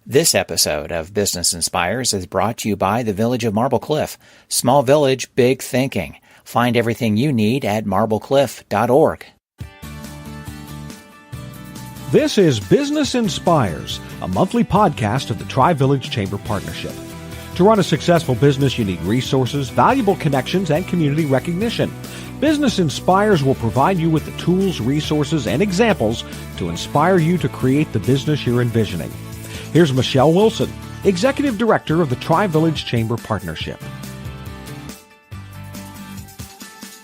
This episode of Business Inspires is brought to you by the Village of Marble Cliff. Small village, big thinking. Find everything you need at marblecliff.org. This is Business Inspires, a monthly podcast of the Tri-Village Chamber Partnership. To run a successful business, you need resources, valuable connections, and community recognition. Business Inspires will provide you with the tools, resources, and examples to inspire you to create the business you're envisioning. Here's Michelle Wilson, Executive Director of the Tri-Village Chamber Partnership.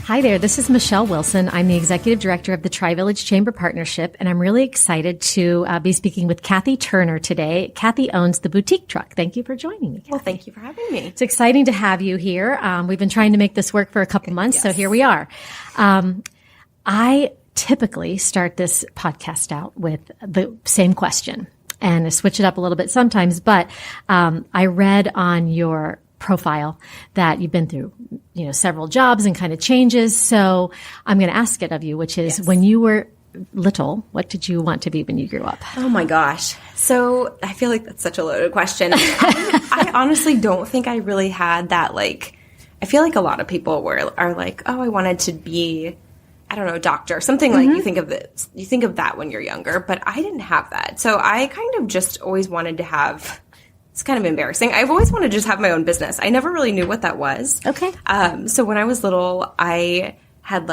Hi there, this is Michelle Wilson. I'm the Executive Director of the Tri-Village Chamber Partnership, and I'm really excited to be speaking with Cathy Turner today. Cathy owns the Boutique Truck. Thank you for joining me, Cathy. Well, thank you for having me. It's exciting to have you here. We've been trying to make this work for a couple months, so here we are. I typically start this podcast out with the same question, and I switch it up a little bit sometimes, but I read on your profile that you've been through, several jobs and kind of changes. So I'm going to ask it of you, which is when you were little, what did you want to be when you grew up? Oh my gosh. So I feel like that's such a loaded question. I honestly don't think I really had that, I feel like a lot of people are like, oh, I wanted to be, I don't know, doctor, something like you think of that when you're younger, but I didn't have that. So I kind of just always wanted to have, it's kind of embarrassing. I've always wanted to just have my own business. I never really knew what that was. Okay. So when I was little, I had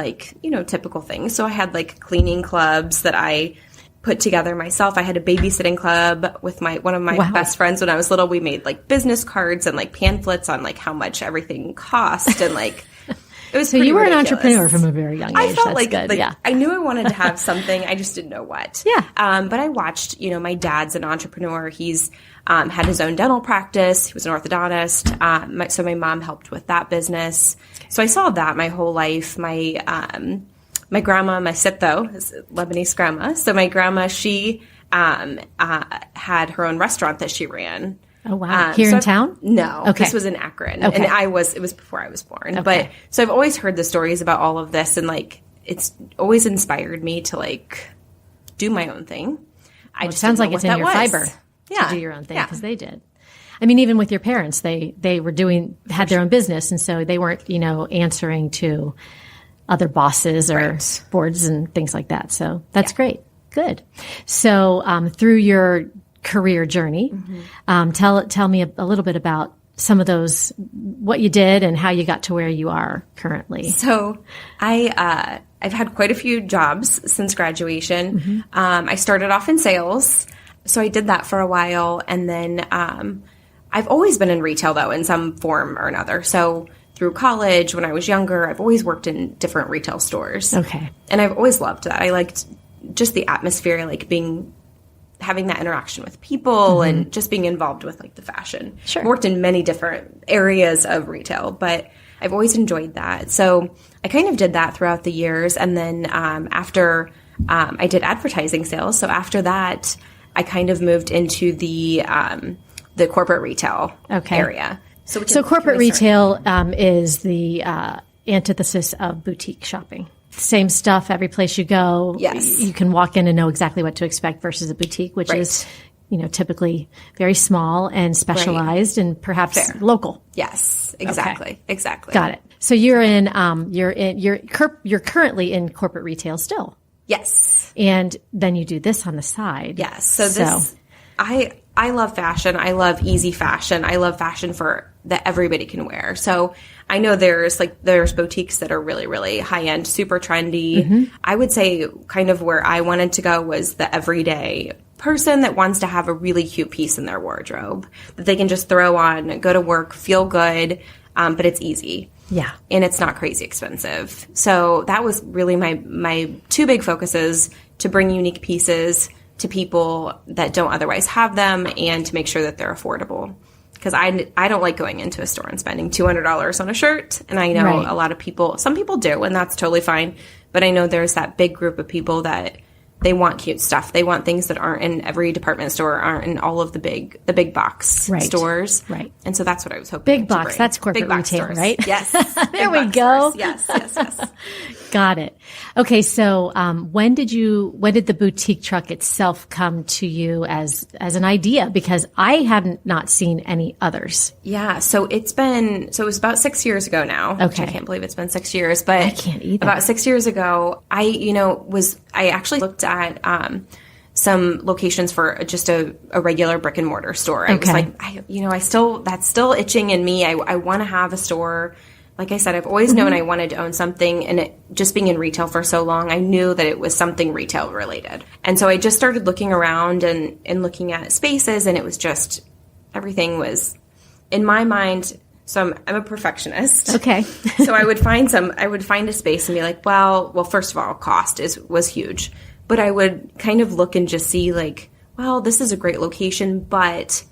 typical things. So I had cleaning clubs that I put together myself. I had a babysitting club with one of my best friends when I was little. We made business cards and pamphlets on how much everything cost and it was so you were ridiculous. An entrepreneur from a very young age. I felt That's I knew I wanted to have something. I just didn't know what. Yeah. But I watched, my dad's an entrepreneur. He's had his own dental practice. He was an orthodontist. So my mom helped with that business. So I saw that my whole life. My grandma, my sitho, is Lebanese grandma. So my grandma, she had her own restaurant that she ran. Oh, wow. Here in town? No. Okay. This was in Akron. Okay. And it was before I was born. Okay. But so I've always heard the stories about all of this and it's always inspired me to do my own thing. It sounds like it's in your fiber to do your own thing because they did. I mean, even with your parents, they had their own business. And so they weren't, answering to other bosses or boards and things like that. So that's great. Good. So through your career journey. Tell me a little bit about some of those, what you did and how you got to where you are currently. So I've had quite a few jobs since graduation. I started off in sales. So I did that for a while. And then I've always been in retail, though, in some form or another. So through college, when I was younger, I've always worked in different retail stores. Okay. And I've always loved that. I liked just the atmosphere, having that interaction with people and just being involved with the fashion. Sure. I worked in many different areas of retail, but I've always enjoyed that. So I kind of did that throughout the years. And then after I did advertising sales. So after that, I kind of moved into the corporate retail area. So corporate retail is the antithesis of boutique shopping. Same stuff every place you go. Yes. You can walk in and know exactly what to expect versus a boutique, which is, typically very small and specialized and perhaps local. Yes, exactly. Okay. Exactly. Got it. So you're currently in corporate retail still. Yes. And then you do this on the side. Yes. So I love fashion. I love easy fashion. I love fashion that everybody can wear. So I know there's boutiques that are really, really high end, super trendy. I would say kind of where I wanted to go was the everyday person that wants to have a really cute piece in their wardrobe that they can just throw on, go to work, feel good, but it's easy. Yeah. And it's not crazy expensive. So that was really my two big focuses, to bring unique pieces to people that don't otherwise have them and to make sure that they're affordable. Because I don't like going into a store and spending $200 on a shirt. And I know a lot of people, some people do, and that's totally fine. But I know there's that big group of people that they want cute stuff. They want things that aren't in every department store, aren't in all of the big box stores. Right. And so that's what I was hoping. Big box, that's corporate retail, stores. right? Yes. There we go. Stores. Yes. Got it. Okay, so when did the boutique truck itself come to you as an idea? Because I have not seen any others. Yeah, so it was about 6 years ago now. Okay. Which I can't believe it's been 6 years, but I can't either. About 6 years ago, I actually looked at some locations for just a regular brick and mortar store. I was like, that's still itching in me. I want to have a store. Like I said, I've always known I wanted to own something, and just being in retail for so long, I knew that it was something retail related. And so I just started looking around and looking at spaces, and it was just, everything was, in my mind, so I'm a perfectionist. Okay. So I would find a space and be like, well, first of all, cost was huge. But I would kind of look and just see like, well, this is a great location, but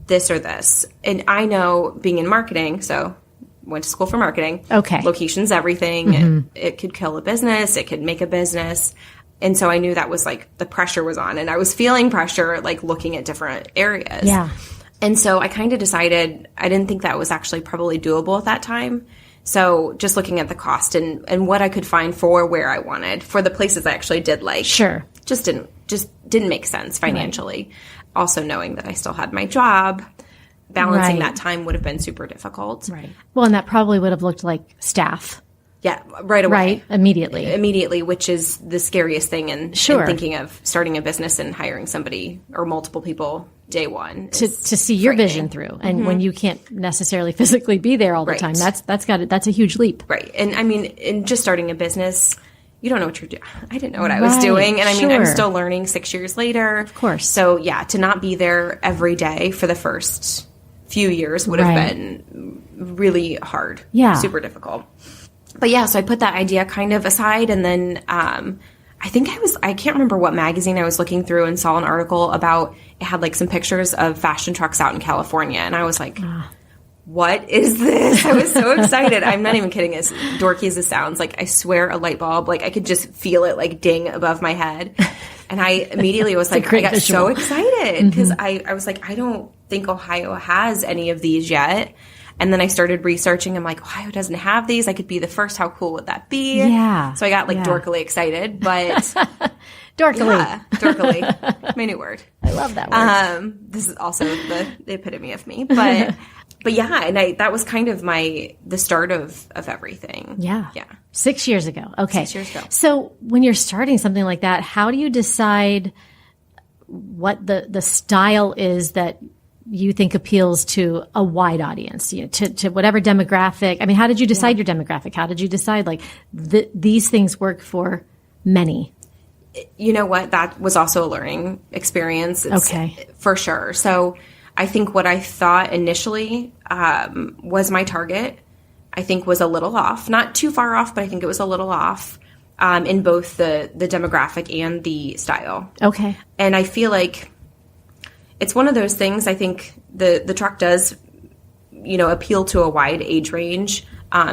this or this. And I know, being in marketing, so went to school for marketing. Okay. Location's everything. It could kill a business. It could make a business. And so I knew that was like the pressure was on, and I was feeling pressure, like looking at different areas. Yeah. And so I kind of decided, I didn't think that was actually probably doable at that time. So just looking at the cost and what I could find for where I wanted, for the places I actually did like. Sure. Just didn't make sense financially. Right. Also knowing that I still had my job. Balancing that time would have been super difficult. Right. Well, and that probably would have looked like staff. Yeah, right away. Right, immediately, which is the scariest thing in thinking of starting a business and hiring somebody or multiple people day one. To see your vision through. And when you can't necessarily physically be there all the time, that's a huge leap. Right. And I mean, in just starting a business, you don't know what you're doing. I didn't know what I was doing. And I mean, I'm still learning 6 years later. Of course. So yeah, to not be there every day for the first few years would have been really hard. Yeah. Super difficult. But yeah, so I put that idea kind of aside, and then I can't remember what magazine I was looking through and saw an article about, it had like some pictures of fashion trucks out in California, and I was like, what is this? I was so excited. I'm not even kidding, as dorky as it sounds. Like, I swear a light bulb, like I could just feel it like ding above my head. And I immediately was like, I got so excited because I was like, I don't think Ohio has any of these yet. And then I started researching. I'm like, Ohio doesn't have these. I could be the first. How cool would that be? Yeah. So I got like dorkily excited, but dorkily. Yeah, dorkily. My new word. I love that word. This is also the epitome of me, but yeah, and that was kind of the start of everything. Yeah. Yeah. 6 years ago. Okay. 6 years ago. So when you're starting something like that, how do you decide what the style is that you think appeals to a wide audience, to whatever demographic? I mean, how did you decide your demographic? How did you decide like these things work for many? You know what? That was also a learning experience. Okay. For sure. So I think what I thought initially was my target, I think was a little off. Not too far off, but I think it was a little off in both the demographic and the style. Okay. And I feel like it's one of those things. I think the truck does, appeal to a wide age range,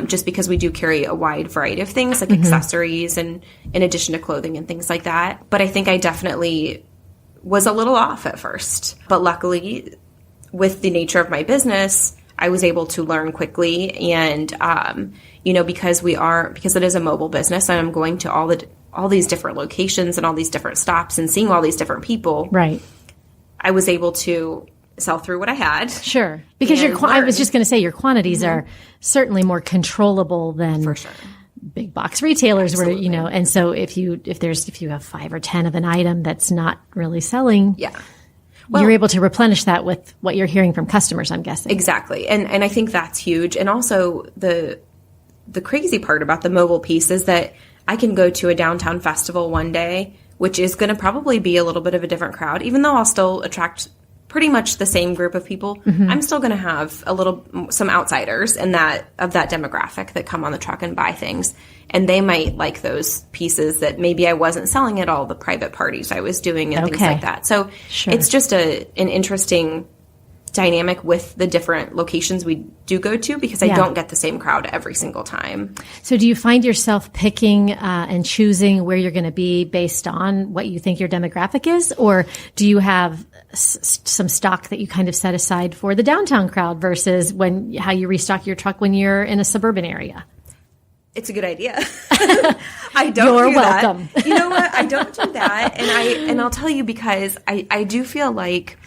just because we do carry a wide variety of things like accessories and in addition to clothing and things like that. But I think I definitely was a little off at first. But luckily, with the nature of my business, I was able to learn quickly. And, because it is a mobile business and I'm going to all these different locations and all these different stops and seeing all these different people. Right. I was able to sell through what I had. Sure. Because I was just going to say your quantities are certainly more controllable than for sure big box retailers. Absolutely. Where, and so if you have 5 or 10 of an item that's not really selling. Yeah. Well, you're able to replenish that with what you're hearing from customers, I'm guessing. Exactly. And I think that's huge. And also the crazy part about the mobile piece is that I can go to a downtown festival one day, which is going to probably be a little bit of a different crowd, even though I'll still attract pretty much the same group of people. I'm still going to have some outsiders of that demographic that come on the truck and buy things. And they might like those pieces that maybe I wasn't selling at all the private parties I was doing and things like that. So It's just an interesting dynamic with the different locations we do go to, because I don't get the same crowd every single time. So do you find yourself picking and choosing where you're going to be based on what you think your demographic is? Or do you have some stock that you kind of set aside for the downtown crowd versus how you restock your truck when you're in a suburban area? It's a good idea. I don't You're do welcome. that. You know what? I don't do that. And I'll tell you, because I do feel like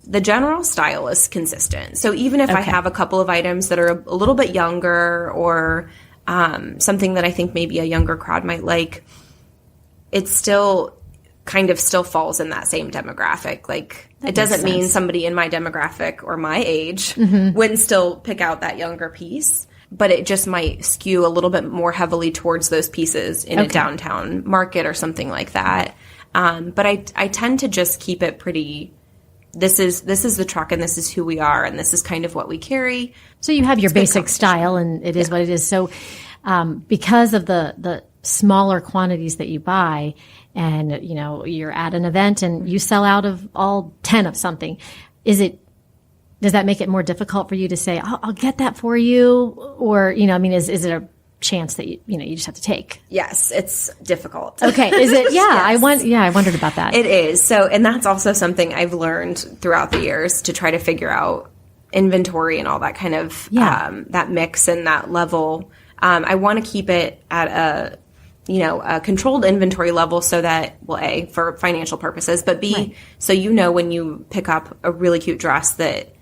the general style is consistent. So even if I have a couple of items that are a little bit younger, or something that I think maybe a younger crowd might like, it still kind of still falls in that same demographic. Like, it doesn't mean somebody in my demographic or my age wouldn't still pick out that younger piece, but it just might skew a little bit more heavily towards those pieces in a downtown market or something like that. But I tend to just keep it pretty, this is the truck, and this is who we are, and this is kind of what we carry. So you have your basic style, and it is what it is. So because of the smaller quantities that you buy, and you're at an event and you sell out of all 10 of something, does that make it more difficult for you to say, I'll get that for you? Or, is it a chance that you just have to take? Yes, it's difficult. Okay. Is it? Yeah. Yes. I wondered about that. It is. So, and that's also something I've learned throughout the years, to try to figure out inventory and all that kind of, that mix and that level. I want to keep it at a controlled inventory level, so that, well, A, for financial purposes, but B, so when you pick up a really cute dress that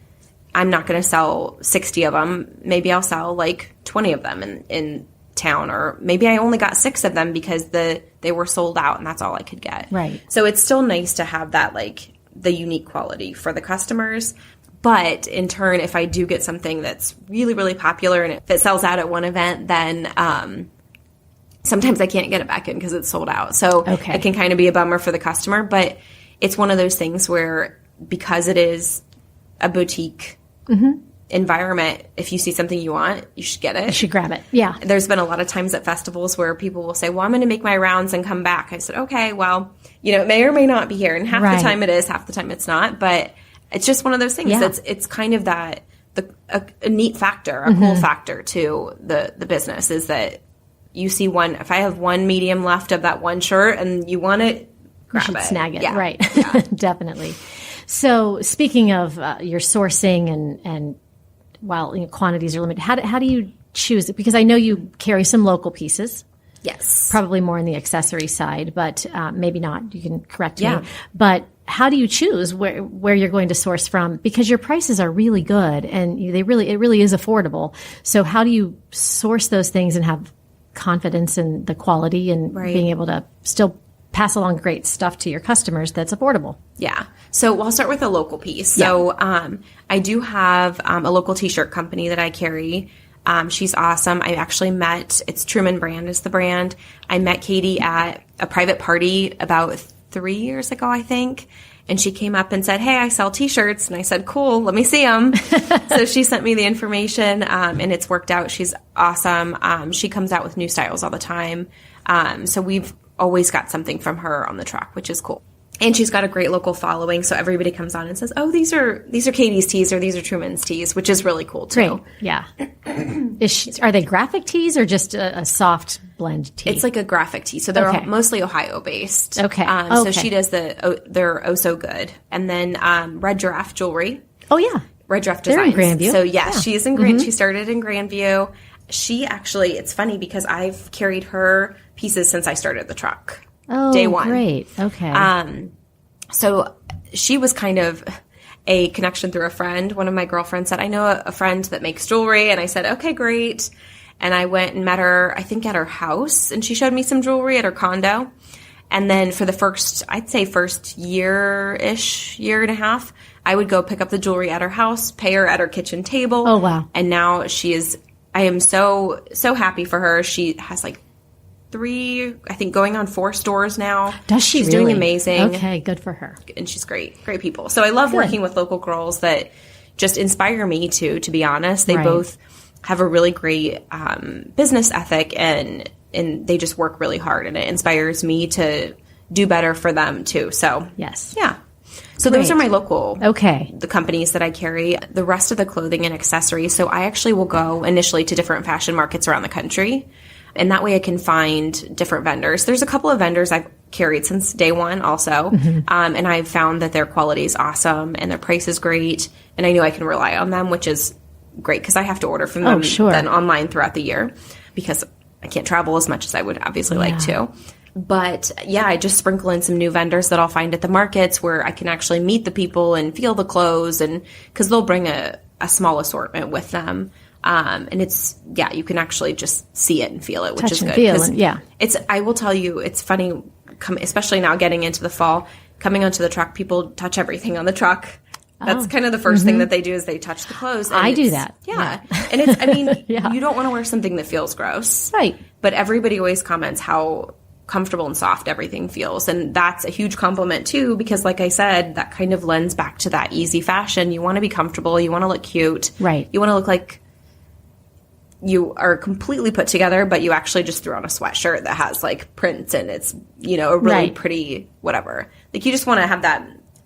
I'm not going to sell 60 of them, maybe I'll sell like 20 of them in town, or maybe I only got 6 of them because they were sold out and that's all I could get. Right. So it's still nice to have that, like, the unique quality for the customers. But in turn, if I do get something that's really, really popular and if it sells out at one event, then sometimes I can't get it back in because it's sold out. So it can kind of be a bummer for the customer. But it's one of those things where, because it is a boutique environment, if you see something you want, you should get it. You should grab it. Yeah. There's been a lot of times at festivals where people will say, well, I'm going to make my rounds and come back. I said, okay, well, it may or may not be here. And half the time it is, half the time it's not. But it's just one of those things. Yeah. It's kind of that, a neat factor, a cool factor to the business, is that you see if I have one medium left of that one shirt and you want it, grab it. Snag it. Yeah. Right. Yeah. Definitely. So speaking of your sourcing and while quantities are limited, how do you choose it? Because I know you carry some local pieces. Yes. Probably more on the accessory side, but maybe not. You can correct me. But how do you choose where you're going to source from? Because your prices are really good and it really is affordable. So how do you source those things and have confidence in the quality and being able to still pass along great stuff to your customers that's affordable? Yeah. So I'll start with a local piece. So I do have a local t-shirt company that I carry. She's awesome. I actually it's Truman Brand is the brand. I met Katie at a private party about 3 years ago, I think. And she came up and said, hey, I sell t-shirts. And I said, cool, let me see them. So she sent me the information, and it's worked out. She's awesome. She comes out with new styles all the time. So we've always got something from her on the truck, which is cool. And she's got a great local following, so everybody comes on and says, oh, these are Katie's tees, or these are Truman's tees, which is really cool, too. Great. Yeah. Are they graphic tees or just a soft blend tee? It's like a graphic tee, so they're mostly Ohio-based. Okay. So she does they're oh so good. And then Red Giraffe Jewelry. Oh, yeah. Red Giraffe Designs. They're in Grandview. So, yes, she is in Grandview. She started in Grandview. She actually, it's funny because I've carried her pieces since I started the truck. Oh, day one. Great. Okay. So she was kind of a connection through a friend. One of my girlfriends said, I know a friend that makes jewelry. And I said, okay, great. And I went and met her, I think, at her house. And she showed me some jewelry at her condo. And then for the first year-ish, year and a half, I would go pick up the jewelry at her house, pay her at her kitchen table. Oh, wow. And now I am so, so happy for her. She has like 3, I think, going on 4 stores now. Does she She's really? doing amazing. Okay, good for her. And she's great people. So I love working with local girls that just inspire me to be honest. They both have a really great business ethic and they just work really hard, and it inspires me to do better for them too. So yes. Yeah. So those Great. are my local, Okay. the companies that I carry. The rest of the clothing and accessories. So I actually will go initially to different fashion markets around the country. And that way I can find different vendors. There's a couple of vendors I've carried since day one also. And I've found that their quality is awesome and their price is great. And I know I can rely on them, which is great because I have to order from them then online throughout the year because I can't travel as much as I would obviously like to. But yeah, I just sprinkle in some new vendors that I'll find at the markets where I can actually meet the people and feel the clothes, and because they'll bring a small assortment with them. And it's, you can actually just see it and feel it, which is good. It's, I will tell you, it's funny, especially now getting into the fall, coming onto the truck, people touch everything on the truck. That's kind of the first thing that they do is they touch the clothes. And I do that. Yeah. And it's, I mean, you don't want to wear something that feels gross. Right. But everybody always comments how comfortable and soft everything feels. And that's a huge compliment too, because like I said, that kind of lends back to that easy fashion. You want to be comfortable. You want to look cute. Right. You want to look like you are completely put together, but you actually just threw on a sweatshirt that has like prints and it's, a really pretty whatever. Like you just want to have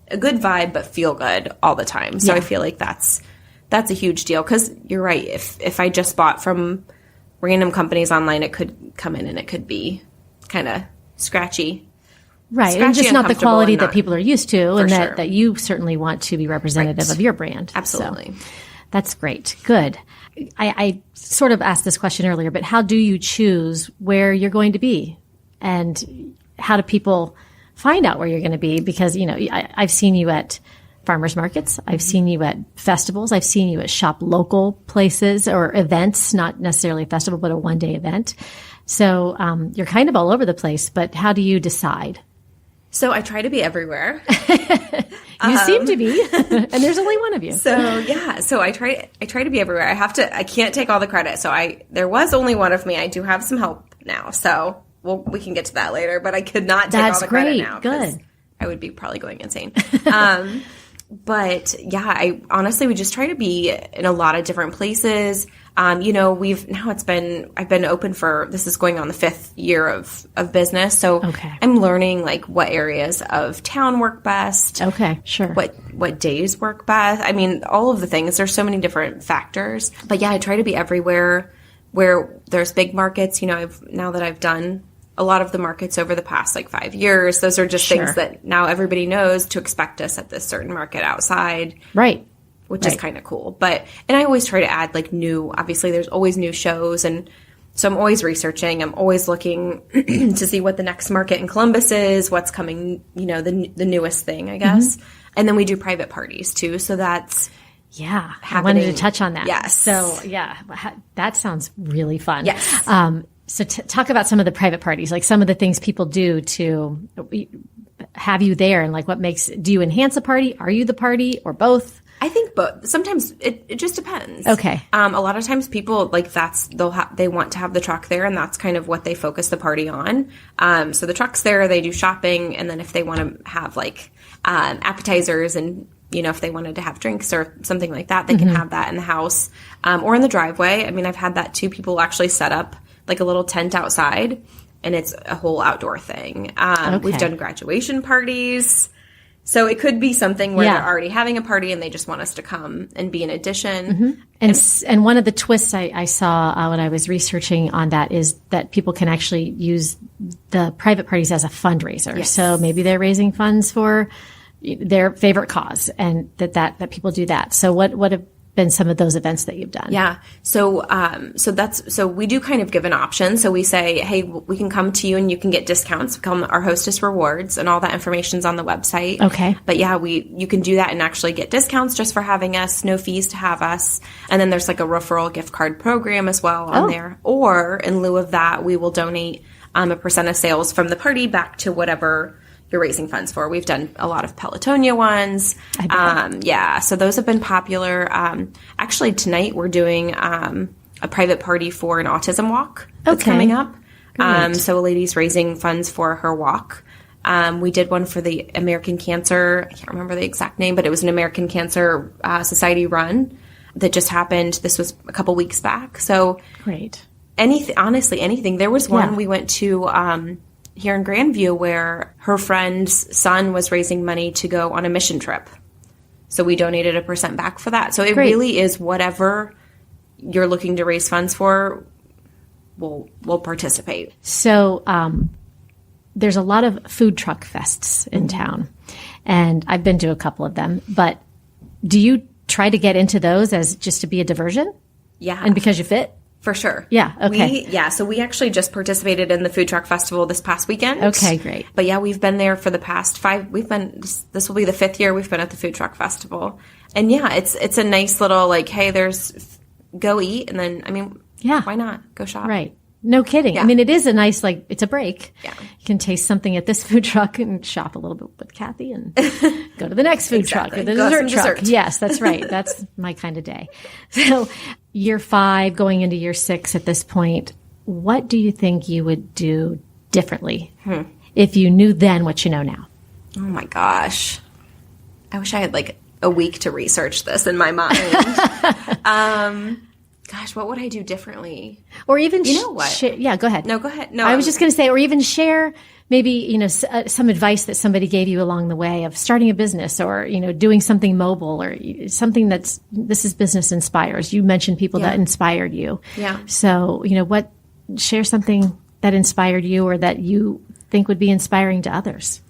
a good vibe, but feel good all the time. So I feel like that's a huge deal because you're right. If I just bought from random companies online, it could come in and it could be kind of scratchy. Right. And just not the quality that people are used to and sure. that you certainly want to be representative of your brand. Absolutely. So, that's great. Good. I sort of asked this question earlier, but how do you choose where you're going to be? And how do people find out where you're going to be? Because, I've seen you at farmers markets. I've seen you at festivals. I've seen you at shop local places or events, not necessarily a festival, but a one-day event. So you're kind of all over the place, but how do you decide? So I try to be everywhere. You seem to be, and there's only one of you. So I try to be everywhere. I can't take all the credit. So there was only one of me. I do have some help now. So we can get to that later, but I could not take all the credit now. Good. I would be probably going insane. But yeah, we just try to be in a lot of different places. I've been open this is going on the 5th year of business. So I'm learning like what areas of town work best. Okay, sure. What days work best. I mean, all of the things, there's so many different factors, but yeah, I try to be everywhere where there's big markets. Now that I've done a lot of the markets over the past 5 years, those are just things that now everybody knows to expect us at this certain market outside. Right. Which is kind of cool. And I always try to add obviously there's always new shows. And so I'm always researching. I'm always looking to see what the next market in Columbus is, what's coming, the newest thing, I guess. Mm-hmm. And then we do private parties too. So that's happening. I wanted to touch on that. Yes. So that sounds really fun. Yes. So talk about some of the private parties, like some of the things people do to have you there and do you enhance a party? Are you the party or both? I think both. Sometimes it just depends. Okay. A lot of times people they want to have the truck there and that's kind of what they focus the party on. So the truck's there, they do shopping, and then if they want to have appetizers and if they wanted to have drinks or something like that, they can have that in the house or in the driveway. I mean, I've had that too. People actually set up a little tent outside, and it's a whole outdoor thing. We've done graduation parties. So it could be something where they're already having a party and they just want us to come and be an addition. Mm-hmm. And one of the twists I saw when I was researching on that is that people can actually use the private parties as a fundraiser. Yes. So maybe they're raising funds for their favorite cause, and that people do that. So what have been some of those events that you've done? Yeah. So we do kind of give an option. So we say, hey, we can come to you and you can get discounts. We call them our hostess rewards, and all that information's on the website. Okay. But yeah, you can do that and actually get discounts just for having us, no fees to have us. And then there's a referral gift card program as well on there. Or in lieu of that, we will donate a percent of sales from the party back to whatever you're raising funds for. We've done a lot of Pelotonia ones. So those have been popular. Actually, tonight we're doing a private party for an autism walk that's coming up. So a lady's raising funds for her walk. We did one for the American Cancer, I can't remember the exact name, but it was an American Cancer Society run that just happened. This was a couple weeks back. So great. Anything. There was one we went to here in Grandview where her friend's son was raising money to go on a mission trip. So we donated 1% back for that. So it really is whatever you're looking to raise funds for, we'll participate. So there's a lot of food truck fests in town, and I've been to a couple of them. But do you try to get into those as just to be a diversion? Yeah. And because you fit? For sure. Yeah. Okay. So we actually just participated in the food truck festival this past weekend. Okay, great. But yeah, we've been there for the past this will be the 5th year we've been at the food truck festival. And yeah, it's a nice little like, hey, go eat. And then, I mean, why not go shop? Right. No kidding. Yeah. I mean, it is a nice, like, it's a break. Yeah. You can taste something at this food truck and shop a little bit with Cathy and go to the next food truck or the dessert truck. Yes, that's right. That's my kind of day. So year 5, going into year 6 at this point, what do you think you would do differently if you knew then what you know now? Oh my gosh. I wish I had like a week to research this in my mind. Gosh, what would I do differently? Or even, you know what? Yeah, go ahead. No, go ahead. No, I was just going to say, or even share maybe, some advice that somebody gave you along the way of starting a business or, doing something mobile or something this is Business Inspires. You mentioned people that inspired you. Yeah. So, share something that inspired you or that you think would be inspiring to others.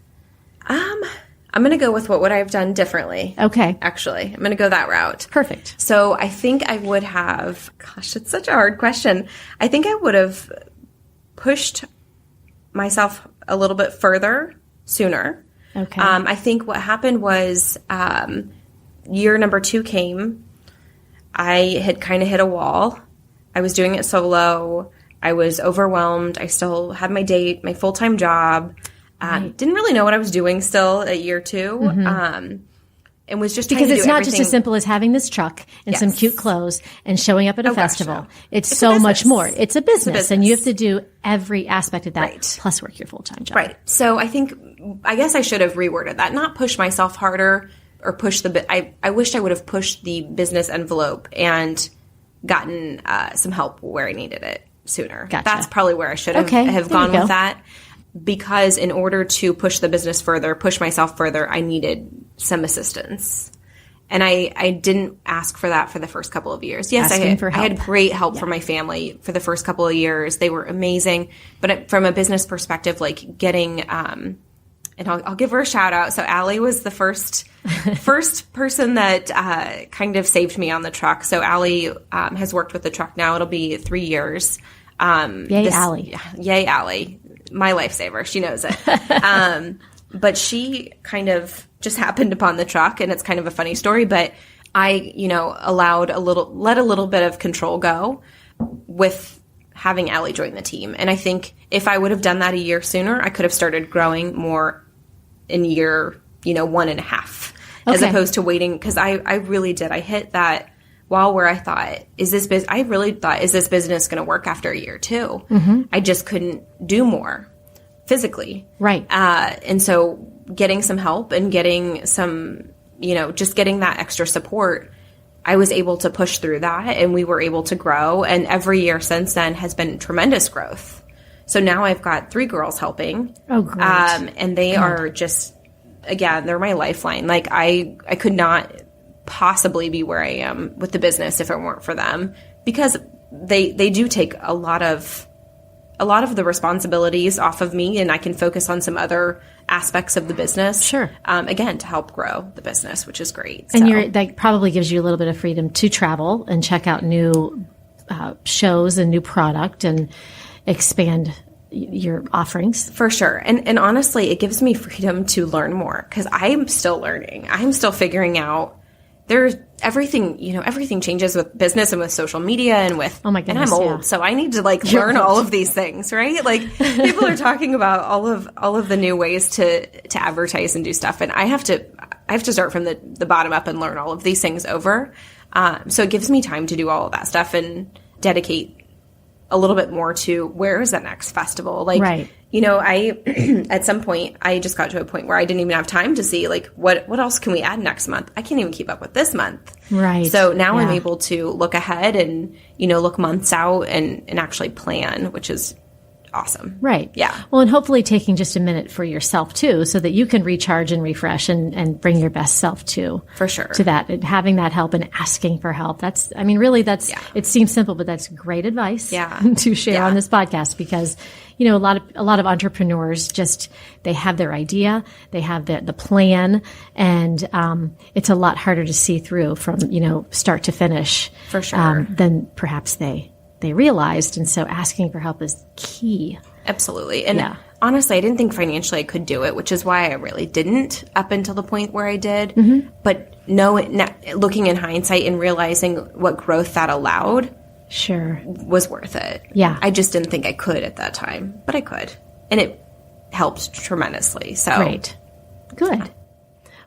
I'm going to go with what would I have done differently. Okay. Actually, I'm going to go that route. Perfect. So I think I would have, gosh, it's such a hard question. I think I would have pushed myself a little bit further sooner. Okay. I think what happened was year number 2 came. I had kind of hit a wall. I was doing it solo. I was overwhelmed. I still had my full-time job. Didn't really know what I was doing still at year 2. And was just because trying to it's do not everything. just as simple as having this truck and some cute clothes and showing up at a festival. Gosh, no. It's so much more. It's a business, and you have to business. do every aspect of that plus work your full-time job. Right. So I guess I should have reworded that. Not push myself harder or push I wished I would have pushed the business envelope and gotten some help where I needed it sooner. Gotcha. That's probably where I should have gone with that. Because in order to push the business further, push myself further, I needed some assistance. And I didn't ask for that for the first couple of years. Yes, I had great help from my family for the first couple of years. They were amazing. But from a business perspective, like getting, and I'll give her a shout out. So Allie was the first person that kind of saved me on the truck. So Allie has worked with the truck now. It'll be 3 years. Allie. Yay, Allie. My lifesaver. She knows it. But she kind of just happened upon the truck, and it's kind of a funny story, but I, let a little bit of control go with having Allie join the team. And I think if I would have done that a year sooner, I could have started growing more in year, 1.5, as opposed to waiting. Cause I really did. I hit that wall where I thought, is this business going to work after a year too? Mm-hmm. I just couldn't do more physically. Right. And so getting some help and getting some, just getting that extra support, I was able to push through that, and we were able to grow. And every year since then has been tremendous growth. So now I've got 3 girls helping. Oh, great. And they are just, again, they're my lifeline. Like I could not possibly be where I am with the business if it weren't for them, because they do take a lot of the responsibilities off of me, and I can focus on some other aspects of the business. Sure. Again, to help grow the business, which is great. And that probably gives you a little bit of freedom to travel and check out new shows and new product and expand your offerings. For sure. And honestly, it gives me freedom to learn more, because I'm still learning. I'm still figuring out. There's everything changes with business and with social media and with, oh my goodness, and I'm old, so I need to learn all of these things, right? Like people are talking about all of the new ways to advertise and do stuff. And I have to start from the bottom up and learn all of these things over. So it gives me time to do all of that stuff and dedicate a little bit more to where is that next festival? Like, right. I, at some point, I just got to a point where I didn't even have time to see, like, what else can we add next month? I can't even keep up with this month. Right. So now I'm able to look ahead and, look months out and actually plan, which is awesome. Right. Yeah. Well, and hopefully taking just a minute for yourself too, so that you can recharge and refresh and bring your best self to. For sure. To that, and having that help and asking for help. It seems simple, but that's great advice to share on this podcast, because, a lot of entrepreneurs they have their idea, they have the plan, and it's a lot harder to see through from, start to finish. For sure. Than perhaps they realized. And so asking for help is key. Absolutely. And honestly, I didn't think financially I could do it, which is why I really didn't up until the point where I did. Mm-hmm. But looking in hindsight and realizing what growth that allowed was worth it. Yeah. I just didn't think I could at that time, but I could. And it helped tremendously. So great. Good.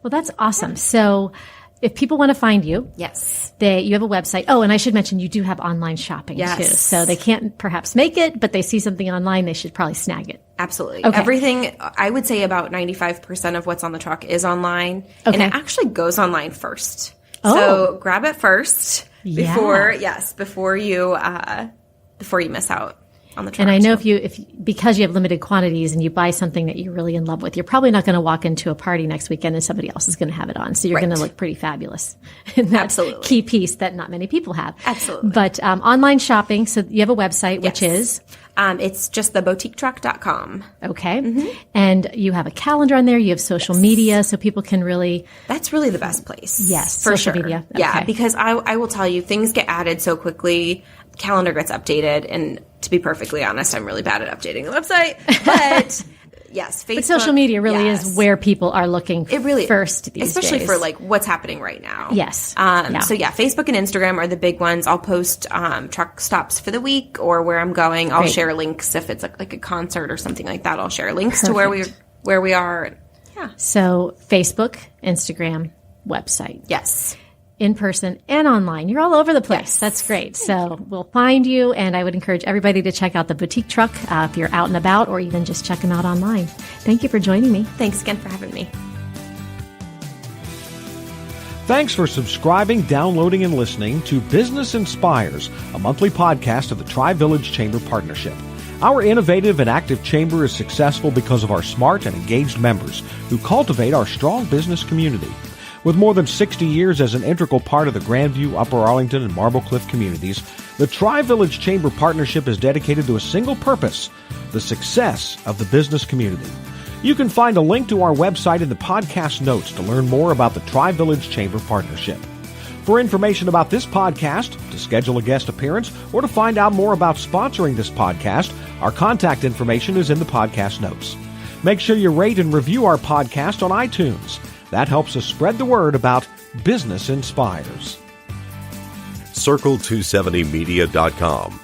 Well, that's awesome. Yeah. So if people want to find you, yes, you have a website. Oh, and I should mention you do have online shopping too. So they can't perhaps make it, but they see something online, they should probably snag it. Absolutely. Okay. Everything, I would say about 95% of what's on the truck is online. Okay. And it actually goes online first. Oh. So grab it first before you miss out on the truck. And I know because you have limited quantities and you buy something that you're really in love with, you're probably not going to walk into a party next weekend and somebody else is going to have it on. So you're going to look pretty fabulous. And that's Absolutely. Key piece that not many people have. Absolutely. But online shopping, so you have a website, which is? It's just theboutiquetruck.com. Okay. Mm-hmm. And you have a calendar on there. You have social media, so people can really... That's really the best place. Yes, for social sure. media. Okay. Yeah, because I will tell you, things get added so quickly. Calendar gets updated, and to be perfectly honest, I'm really bad at updating the website. But yes, Facebook. But social media really is where people are looking first these especially days. for what's happening right now. Yes. So Facebook and Instagram are the big ones. I'll post truck stops for the week or where I'm going. I'll share links if it's like a concert or something like that. I'll share links to where we are. Yeah. So Facebook, Instagram, website. Yes. In person and online. You're all over the place. Yes. That's great. So we'll find you, and I would encourage everybody to check out the Boutique Truck if you're out and about, or even just check them out online. Thank you for joining me. Thanks again for having me. Thanks for subscribing, downloading, and listening to Business Inspires, a monthly podcast of the Tri-Village Chamber Partnership. Our innovative and active chamber is successful because of our smart and engaged members who cultivate our strong business community. With more than 60 years as an integral part of the Grandview, Upper Arlington, and Marble Cliff communities, the Tri-Village Chamber Partnership is dedicated to a single purpose, the success of the business community. You can find a link to our website in the podcast notes to learn more about the Tri-Village Chamber Partnership. For information about this podcast, to schedule a guest appearance, or to find out more about sponsoring this podcast, our contact information is in the podcast notes. Make sure you rate and review our podcast on iTunes. That helps us spread the word about Business Inspires. Circle270media.com